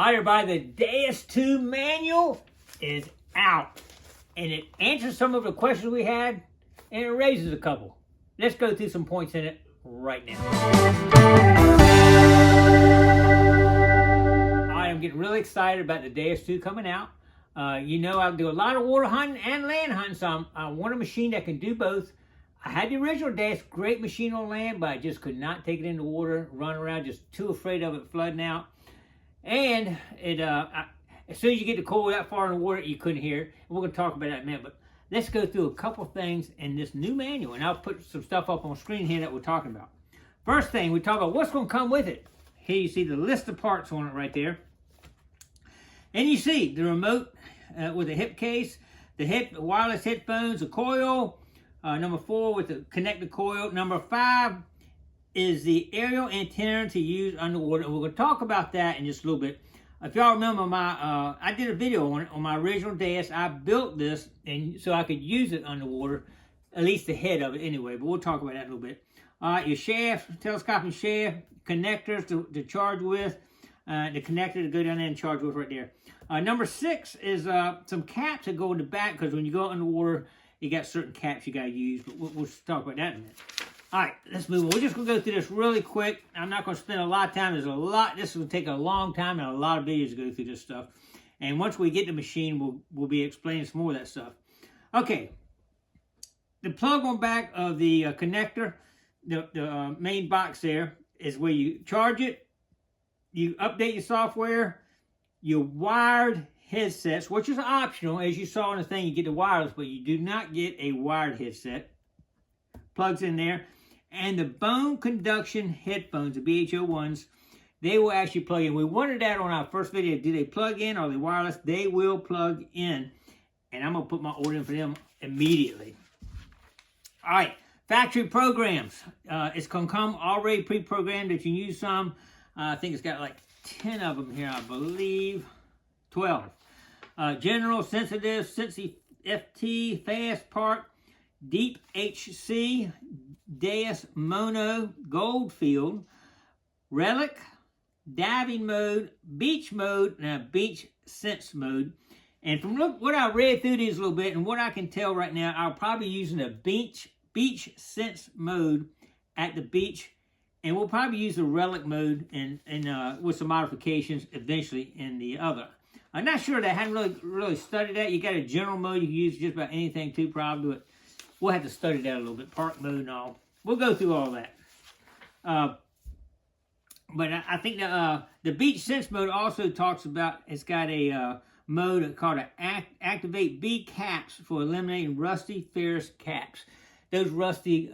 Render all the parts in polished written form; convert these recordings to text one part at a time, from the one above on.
All right, everybody, the Deus 2 manual is out. And it answers some of the questions we had, and it raises a couple. Let's go through some points in it right now. I'm getting really excited about the Deus 2 coming out. You know, I do a lot of water hunting and land hunting, so I want a machine that can do both. I had the original Deus, great machine on land, but I just could not take it in the water, run around, just too afraid of it flooding out. And it, as soon as you get the coil that far in the water, you couldn't hear it. We're going to talk about that in a minute, but let's go through a couple things in this new manual, and I'll put some stuff up on screen here that we're talking about. First thing, we talk about what's going to come with it. Here you see the list of parts on it right there. And you see the remote with a hip case, the wireless headphones, the coil, number 4 with the connected coil. Number 5 is the aerial antenna to use underwater. And we're going to talk about that in just a little bit. If y'all remember my, I did a video on it on my original Deus. I built this and so I could use it underwater, at least the head of it anyway. But we'll talk about that in a little bit. All right, your shaft, telescoping shaft, connectors to charge with, the connector to go down there and charge with right there. Number 6 is some caps that go in the back, because when you go underwater, you got certain caps you got to use. But we'll talk about that in a minute. All right, let's move on. We're just going to go through this really quick. I'm not going to spend a lot of time. There's a lot. This will take a long time and a lot of videos to go through this stuff. And once we get the machine, we'll be explaining some more of that stuff. Okay. The plug on back of the connector, the main box there, is where you charge it. You update your software. Your wired headsets, which is optional. As you saw in the thing, you get the wireless, but you do not get a wired headset. Plugs in there. And the bone conduction headphones, the BHO ones, they will actually plug in. We wondered that on our first video. Do they plug in or are they wireless? They will plug in. And I'm going to put my order in for them immediately. All right. Factory programs. It's going to come already pre-programmed that you can use some. I think it's got like 10 of them here, I believe. 12. General, sensitive, Sensi FT, fast part, deep HC, Deus Mono, Goldfield, Relic, diving mode, beach mode, and beach sense mode. And from what I read through these a little bit and what I can tell right now, I'll probably be using a beach sense mode at the beach. And we'll probably use the relic mode and with some modifications eventually in the other. I'm not sure that I haven't really studied that. You got a general mode you can use just about anything too, probably, but we'll have to study that a little bit. Park mode and all. We'll go through all that. But I think the beach sense mode also talks about, it's got a mode called activate B caps for eliminating rusty ferrous caps. Those rusty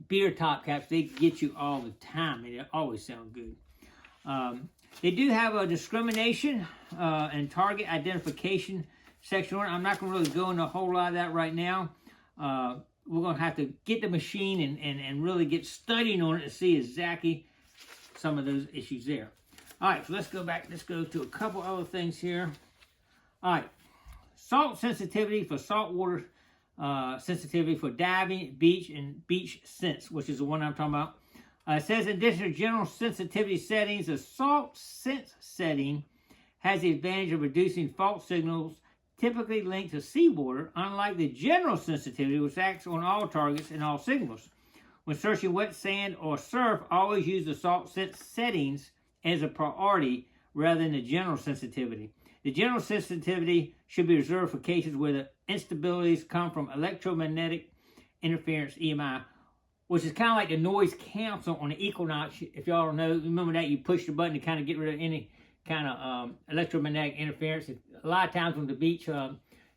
beer top caps, they get you all the time, and they always sound good. They do have a discrimination and target identification section on it. I'm not going to really go into a whole lot of that right now. We're going to have to get the machine and really get studying on it to see exactly some of those issues there. All right, so let's go back. Let's go to a couple other things here. All right, salt sensitivity for saltwater. Sensitivity for diving, beach, and beach sense, which is the one I'm talking about. It says, in addition to general sensitivity settings, the salt sense setting has the advantage of reducing fault signals typically linked to seawater, unlike the general sensitivity, which acts on all targets and all signals. When searching wet sand or surf, always use the salt sense settings as a priority rather than the general sensitivity. The general sensitivity should be reserved for cases where the instabilities come from electromagnetic interference, EMI, which is kind of like the noise cancel on the Equinox. If y'all know, remember that you push the button to kind of get rid of any kind of electromagnetic interference. A lot of times on the beach,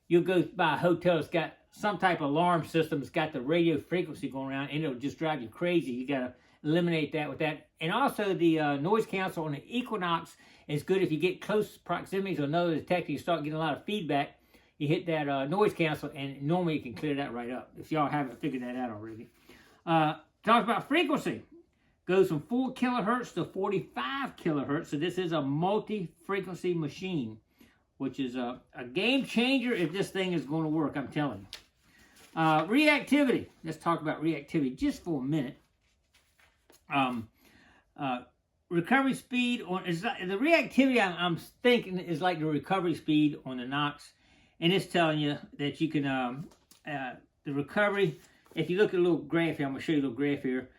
you'll go by a hotel that's got some type of alarm system that's got the radio frequency going around, and it'll just drive you crazy. You got to eliminate that with that. And also the noise cancel on the Equinox is good if you get close proximity to another detector. You start getting a lot of feedback. You hit that noise cancel, and normally you can clear that right up, if y'all haven't figured that out already. Talk about frequency. Goes from 4 kilohertz to 45 kilohertz. So this is a multi-frequency machine, which is a game changer if this thing is going to work, I'm telling you. Reactivity. Let's talk about reactivity just for a minute. recovery speed on is the reactivity I'm thinking is like the recovery speed on the Knox, and it's telling you that you can the recovery. If you look at a little graph here, I'm gonna show you a little graph here.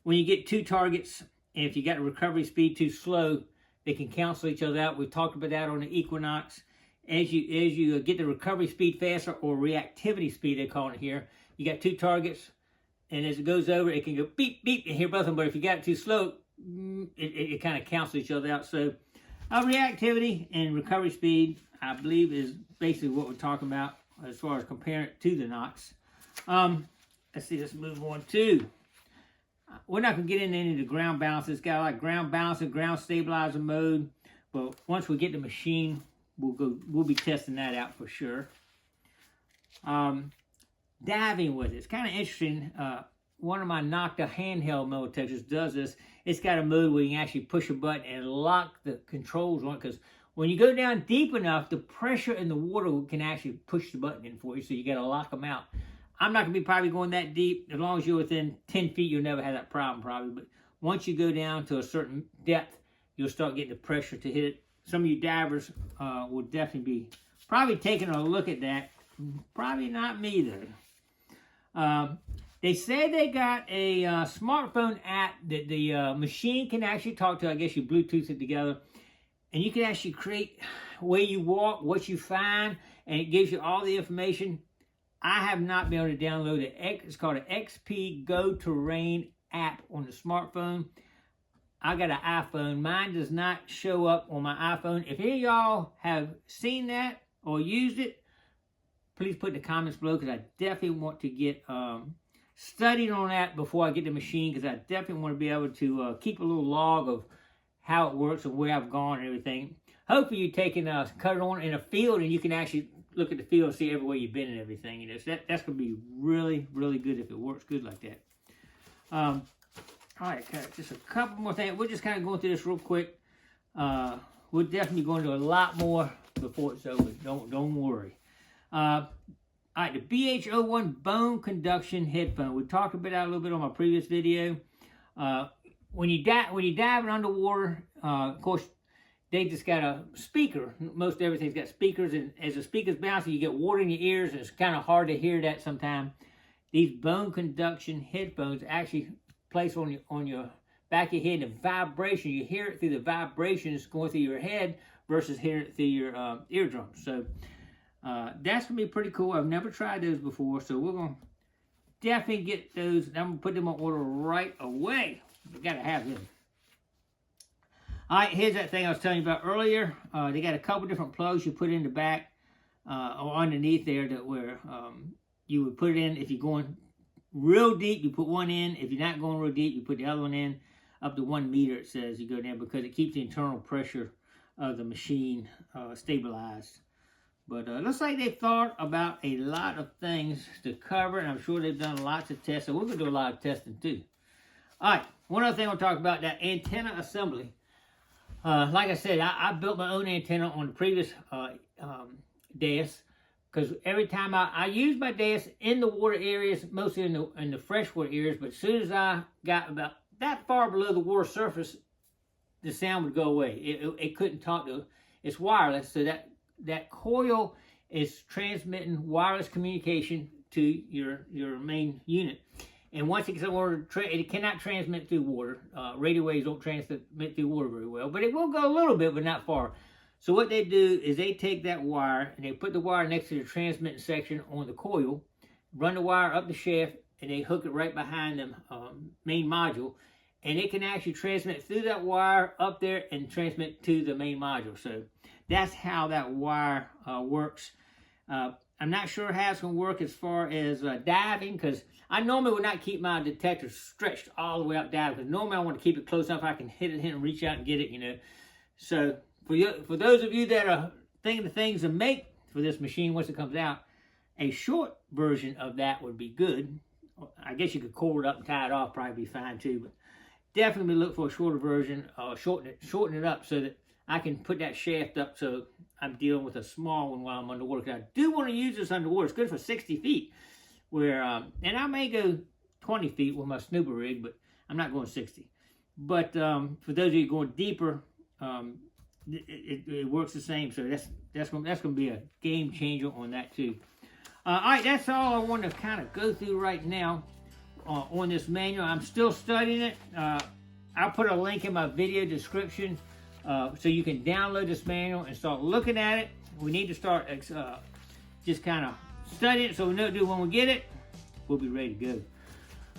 When you get two targets, and if you got a recovery speed too slow, they can cancel each other out. We talked about that on the Equinox. As you get the recovery speed faster, or reactivity speed they call it here, you got two targets, and as it goes over, it can go beep beep and hear both of them. But if you got it too slow, it kind of cancels each other out. So reactivity and recovery speed, I believe, is basically what we're talking about as far as comparing it to the Knox. Let's see, let's move on to, we're not going to get into any of the ground balance. It's got like ground balance and ground stabilizer mode, but once we get the machine, we'll be testing that out for sure. Diving with it, it's kind of interesting. One of my Nocta handheld metal detectors does this. It's got a mode where you can actually push a button and lock the controls on it, because when you go down deep enough, the pressure in the water can actually push the button in for you, so you got to lock them out. I'm not going to be probably going that deep. As long as you're within 10 feet, you'll never have that problem probably. But once you go down to a certain depth, you'll start getting the pressure to hit it. Some of you divers will definitely be probably taking a look at that. Probably not me though. They say they got a smartphone app that the machine can actually talk to. I guess you Bluetooth it together. And you can actually create where you walk, what you find, and it gives you all the information. I have not been able to download it. It's called an XP Go Terrain app on the smartphone. I got an iPhone. Mine does not show up on my iPhone. If any of y'all have seen that or used it, please put in the comments below, because I definitely want to get studied on that before I get the machine, because I definitely want to be able to keep a little log of how it works and where I've gone and everything. Hopefully you taking cut it on in a field, and you can actually look at the field and see everywhere you've been and everything. You know, so that's going to be really, really good if it works good like that. All right, just a couple more things. We're just kind of going through this real quick. We're definitely going to do a lot more before it's over. Don't worry. All right, the BH01 bone conduction headphone. We talked about that a little bit on my previous video. When you diving underwater, of course, they just got a speaker. Most everything's got speakers, and as the speaker's bouncing, you get water in your ears, and it's kind of hard to hear that sometimes. These bone conduction headphones actually place on your back of your head, and vibration. You hear it through the vibrations going through your head versus hearing it through your eardrums. So that's gonna be pretty cool. I've never tried those before, so we're gonna definitely get those. I'm gonna put them on order right away. We gotta have them. All right, here's that thing I was telling you about earlier. They got a couple different plugs you put in the back or underneath there, that where you would put it in. If you're going real deep, you put one in. If you're not going real deep, you put the other one in. Up to 1 meter, it says you go down, because it keeps the internal pressure of the machine stabilized. But it looks like they thought about a lot of things to cover, and I'm sure they've done lots of tests. So we're going to do a lot of testing too. All right, one other thing I'll talk about, that antenna assembly. Like I said, I built my own antenna on the previous Deus, because every time I use my Deus in the water areas, mostly in the freshwater areas, but as soon as I got about that far below the water surface, the sound would go away. It couldn't talk to it. It's wireless, so that coil is transmitting wireless communication to your main unit. And once it gets over, it cannot transmit through water. Radio waves don't transmit through water very well, but it will go a little bit, but not far. So what they do is they take that wire and they put the wire next to the transmitting section on the coil, run the wire up the shaft, and they hook it right behind the main module. And it can actually transmit through that wire up there and transmit to the main module. So that's how that wire works. I'm not sure how it's going to work as far as diving, because I normally would not keep my detector stretched all the way out diving, because normally I want to keep it close enough I can hit it and reach out and get it, you know. So for those of you that are thinking of things to make for this machine once it comes out, a short version of that would be good. I guess you could cord it up and tie it off, probably be fine too, but definitely look for a shorter version, shorten it up so that I can put that shaft up, so I'm dealing with a small one while I'm underwater. Because I do want to use this underwater. It's good for 60 feet. And I may go 20 feet with my snooper rig, but I'm not going 60. But for those of you going deeper, it works the same. So that's gonna be a game changer on that too. All right, that's all I want to kind of go through right now on this manual. I'm still studying it. I'll put a link in my video description so you can download this manual and start looking at it. We need to start just kind of studying it so we know what to do when we get it. We'll be ready to go.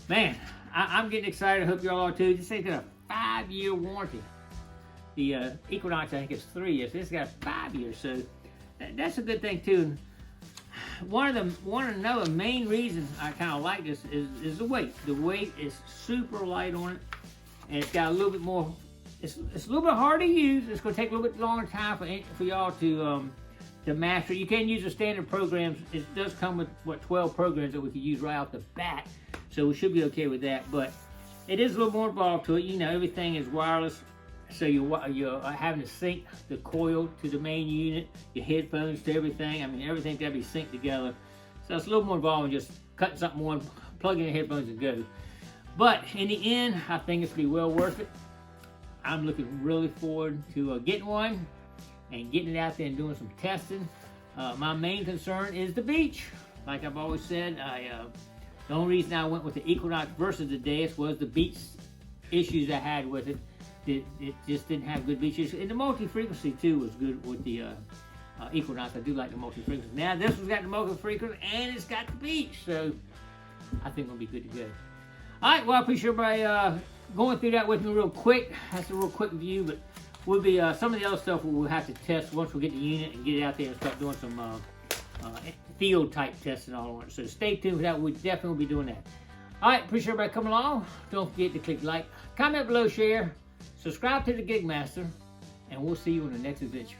Man, I'm getting excited. I hope y'all are too. This thing's got a 5-year warranty. The Equinox, I think it's 3 years. This got 5 years, so that's a good thing too. Another main reason I kind of like this is the weight. The weight is super light on it, and it's got a little bit more. It's a little bit hard to use. It's going to take a little bit longer time for y'all to master. You can use the standard programs. It does come with 12 programs that we can use right off the bat, so we should be okay with that. But it is a little more involved to it. You know, everything is wireless, so you're having to sync the coil to the main unit, your headphones to everything. I mean, everything's got to be synced together. So it's a little more involved than just cutting something on, plugging in the headphones and go. But in the end, I think it's going to be well worth it. I'm looking really forward to getting one and getting it out there and doing some testing. My main concern is the beach. Like I've always said, the only reason I went with the Equinox versus the Deus was the beach issues I had with it. It just didn't have good beach issues. And the multi-frequency too was good with the Equinox. I do like the multi-frequency. Now this one's got the multi-frequency and it's got the beach. So I think we'll be good to go. All right, well, I appreciate everybody going through that with me real quick. That's a real quick review, but we'll be some of the other stuff we'll have to test once we get the unit and get it out there and start doing some field type testing all on it. So stay tuned for that. We definitely will be doing that. All right, appreciate everybody coming along. Don't forget to click like, comment below, share, subscribe to the Gigmaster, and we'll see you in the next adventure.